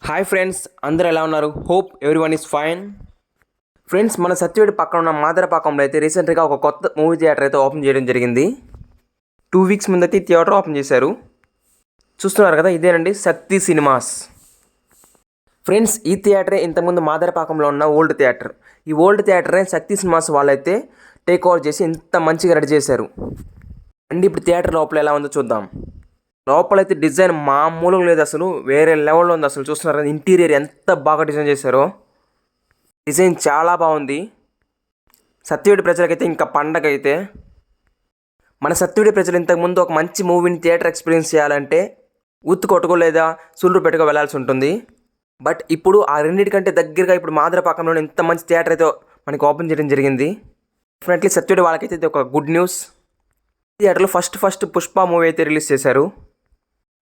Hi friends, అందరూ ఎలా ఉన్నారు? Hope everyone is fine. Friends, మన సత్యవేడి పక్కన ఉన్న మాదరపాకంలో అయితే రీసెంట్గా ఒక కొత్త మూవీ థియేటర్ అయితే ఓపెన్ చేయడం జరిగింది. 2 వీక్స్ ముందైతే ఈ థియేటర్ ఓపెన్ చేశారు. చూస్తున్నారు కదా, ఇదేనండి శక్తి సినిమాస్. ఫ్రెండ్స్, ఈ థియేటరే ఇంతకుముందు మాదరపాకంలో ఉన్న ఓల్డ్ థియేటర్. ఈ ఓల్డ్ థియేటరే శక్తి సినిమాస్ వాళ్ళైతే టేక్ ఓవర్ చేసి ఇంత మంచిగా రెడీ చేశారు. అండి, ఇప్పుడు థియేటర్ లోపల ఎలా ఉందో చూద్దాం. లోపలైతే డిజైన్ మామూలుగా లేదు, అసలు వేరే లెవెల్లో ఉంది. అసలు చూస్తున్నారు కదా, ఇంటీరియర్ ఎంత బాగా డిజైన్ చేశారో. డిజైన్ చాలా బాగుంది. సత్యవేడి ప్రజలకైతే ఇంకా పండగ అయితే. మన సత్యవేడి ప్రజలు ఇంతకుముందు ఒక మంచి మూవీని థియేటర్ ఎక్స్పీరియన్స్ చేయాలంటే ఉత్తు కొట్టుకో లేదా సూళ్ళూరు పెట్టుకో వెళ్ళాల్సి ఉంటుంది. బట్ ఇప్పుడు ఆ రెండింటికంటే దగ్గరగా ఇప్పుడు మాదరపాకంలో ఇంత మంచి థియేటర్ అయితే మనకి ఓపెన్ చేయడం జరిగింది. డెఫినెట్లీ సత్యవేడి వాళ్ళకైతే ఇది ఒక గుడ్ న్యూస్. థియేటర్లో ఫస్ట్ పుష్ప మూవీ అయితే రిలీజ్ చేశారు.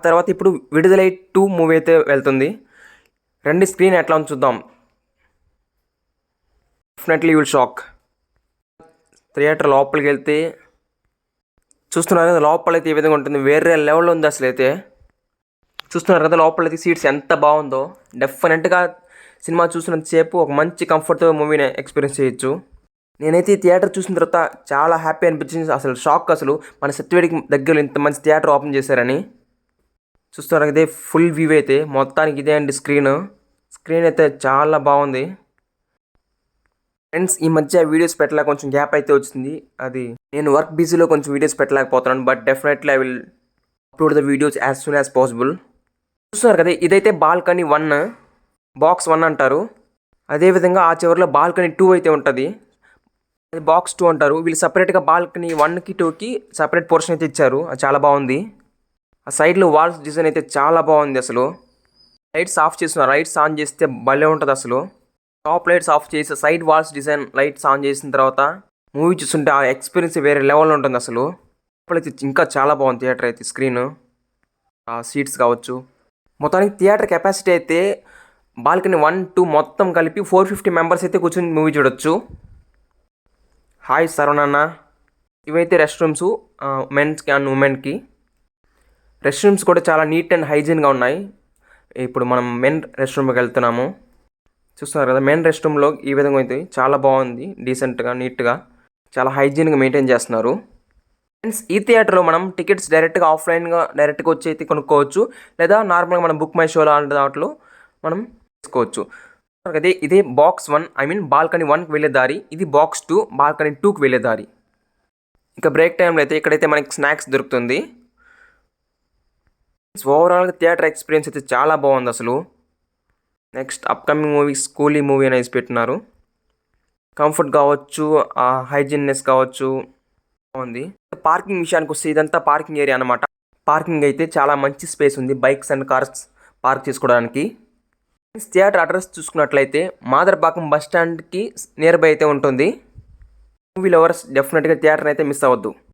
తర్వాత ఇప్పుడు విడుదలై 2 మూవీ అయితే వెళ్తుంది. రెండు స్క్రీన్ ఎట్లా ఉంది చూద్దాం. Definitely will shock. థియేటర్ లోపలికి వెళ్తే చూస్తున్నారు కదా, లోపలైతే ఏ విధంగా ఉంటుంది, వేరే లెవెల్లో ఉంది అసలు. అయితే చూస్తున్నారు కదా, లోపలైతే సీట్స్ ఎంత బాగుందో. డెఫినెట్గా సినిమా చూసినంతసేపు ఒక మంచి కంఫర్ట్తో మూవీని ఎక్స్పీరియన్స్ చేయొచ్చు. నేనైతే ఈ థియేటర్ చూసిన తర్వాత చాలా హ్యాపీ అనిపించింది. అసలు షాక్. అసలు మన సత్యవేడికి దగ్గరలో ఇంత మంచి థియేటర్ ఓపెన్ చేశారని. చూస్తున్నారు, ఇదే ఫుల్ వ్యూ అయితే మొత్తానికి ఇదే అండి స్క్రీన్ అయితే చాలా బాగుంది. ఫ్రెండ్స్, ఈ మధ్య వీడియోస్ పెట్టలేక కొంచెం గ్యాప్ అయితే వచ్చింది. అది నేను వర్క్ బిజీలో కొంచెం వీడియోస్ పెట్టలేకపోతున్నాను. But definitely I will upload the videos as soon as possible. చూస్తున్నారు కదా, ఇదైతే బాల్కనీ 1, బాక్స్ 1 అంటారు. అదేవిధంగా ఆ చివరిలో బాల్కనీ 2 అయితే ఉంటుంది, అది బాక్స్ 2 అంటారు. వీళ్ళు సపరేట్గా బాల్కనీ 1కి 2కి సపరేట్ పోర్షన్ అయితే ఇచ్చారు. అది చాలా బాగుంది. ఆ సైడ్లో వాల్స్ డిజైన్ అయితే చాలా బాగుంది. అసలు లైట్స్ ఆఫ్ చేస్తున్నారు, లైట్స్ ఆన్ చేస్తే భలే ఉంటుంది. అసలు టాప్ లైట్స్ ఆఫ్ చేసి side walls design lights on చేసిన తర్వాత మూవీ చూస్తుంటే ఆ ఎక్స్పీరియన్స్ వేరే లెవెల్లో ఉంటుంది. అసలు లోపలైతే ఇంకా చాలా బాగుంది థియేటర్ అయితే. స్క్రీన్, ఆ సీట్స్ కావచ్చు. మొత్తానికి థియేటర్ కెపాసిటీ అయితే బాల్కనీ 1, 2 మొత్తం కలిపి 450 మెంబర్స్ అయితే కూర్చొని మూవీ చూడొచ్చు. హాయ్ సరవణన్న. ఇవైతే రెస్ట్ రూమ్స్ మెన్స్కి అండ్ ఉమెన్కి. రెస్ట్ రూమ్స్ కూడా చాలా నీట్ అండ్ హైజీన్గా ఉన్నాయి. ఇప్పుడు మనం మెన్ రెస్ట్ రూమ్కి వెళ్తున్నాము. చూస్తున్నారు కదా, మెన్ రెస్ట్ రూమ్లో ఈ విధంగా అయితే చాలా బాగుంది. డీసెంట్గా, నీట్గా, చాలా హైజీన్గా మెయింటైన్ చేస్తున్నారు. ఫ్రెండ్స్, ఈ థియేటర్లో మనం టికెట్స్ డైరెక్ట్గా ఆఫ్లైన్గా డైరెక్ట్గా వచ్చి అయితే కొనుక్కోవచ్చు, లేదా నార్మల్గా మనం బుక్ మై షో లాంటి దాంట్లో మనం తీసుకోవచ్చు. అదే ఇదే బాక్స్ 1, ఐ మీన్ బాల్కనీ 1కి వెళ్ళే దారి. ఇది బాక్స్ 2, బాల్కనీ 2కి వెళ్ళే దారి. ఇంకా బ్రేక్ టైంలో అయితే ఇక్కడైతే మనకి స్నాక్స్ దొరుకుతుంది. ఓవరాల్గా థియేటర్ ఎక్స్పీరియన్స్ అయితే చాలా బాగుంది అసలు. నెక్స్ట్ అప్కమింగ్ మూవీస్ కూలీ మూవీ అనేసి పెట్టినారు. కంఫర్ట్ కావచ్చు, హైజీన్నెస్ కావచ్చు, బాగుంది. పార్కింగ్ విషయానికి వస్తే ఇదంతా పార్కింగ్ ఏరియా అనమాట. పార్కింగ్ అయితే చాలా మంచి స్పేస్ ఉంది, బైక్స్ అండ్ కార్స్ పార్క్ చేసుకోవడానికి. థియేటర్ అడ్రస్ చూసుకున్నట్లయితే మాదరపాకం బస్ స్టాండ్కి నియర్ బై అయితే ఉంటుంది. మూవీ లవర్స్ డెఫినెట్గా థియేటర్ అయితే మిస్ అవ్వద్దు.